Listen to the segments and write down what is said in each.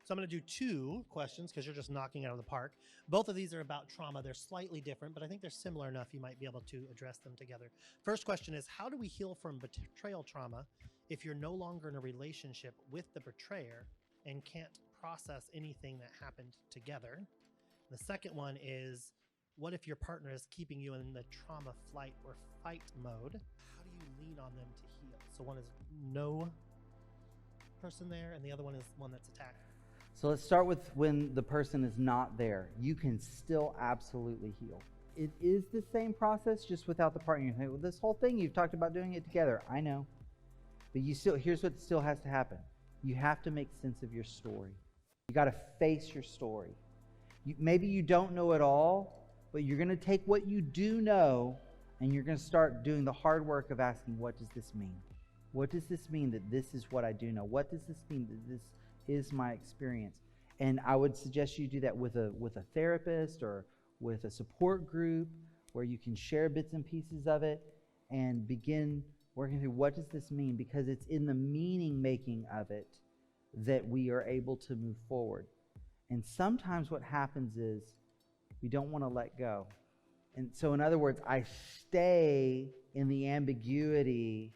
So I'm going to do 2 questions because you're just knocking it out of the park. Both of these are about trauma. They're slightly different, but I think they're similar enough you might be able to address them together. First question is, how do we heal from betrayal trauma if you're no longer in a relationship with the betrayer and can't process anything that happened together? The second one is, what if your partner is keeping you in the trauma, flight, or fight mode? How do you lean on them to heal? So one is no person there, and the other one is one that's attacked. So let's start with when the person is not there. You can still absolutely heal. It is the same process, just without the partner. You say, well, this whole thing, you've talked about doing it together. I know. But here's what still has to happen. You have to make sense of your story. You got to face your story. Maybe you don't know it all, but you're going to take what you do know and you're going to start doing the hard work of asking, what does this mean? What does this mean that this is what I do know? What does this mean that this is my experience? And I would suggest you do that with a therapist or with a support group where you can share bits and pieces of it and begin working through, what does this mean? Because it's in the meaning making of it that we are able to move forward. And sometimes what happens is we don't want to let go. And so in other words, I stay in the ambiguity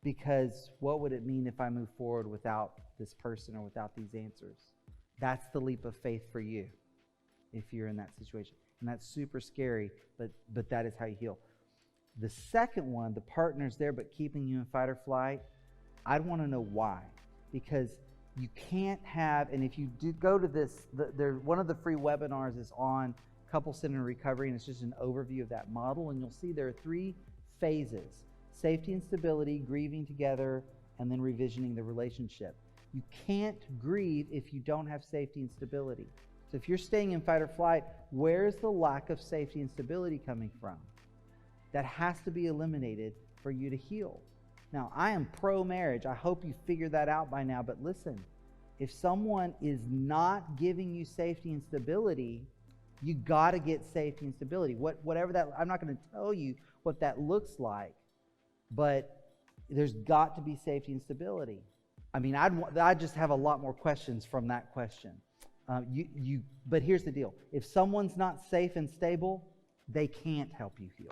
because what would it mean if I move forward without this person or without these answers? That's the leap of faith for you if you're in that situation. And that's super scary, but that is how you heal. The second one, the partner's there but keeping you in fight or flight, I'd want to know why. Because you can't have, and if you do go to this, one of the free webinars is on couple-centered recovery, and it's just an overview of that model, and you'll see there are 3 phases: safety and stability, grieving together, and then revisioning the relationship. You can't grieve if you don't have safety and stability. So if you're staying in fight or flight, where's the lack of safety and stability coming from? That has to be eliminated for you to heal. Now, I am pro-marriage. I hope you figured that out by now, but listen, if someone is not giving you safety and stability, you got to get safety and stability. Whatever that, I'm not going to tell you what that looks like, but there's got to be safety and stability. I mean, I'd just have a lot more questions from that question. But here's the deal. If someone's not safe and stable, they can't help you heal.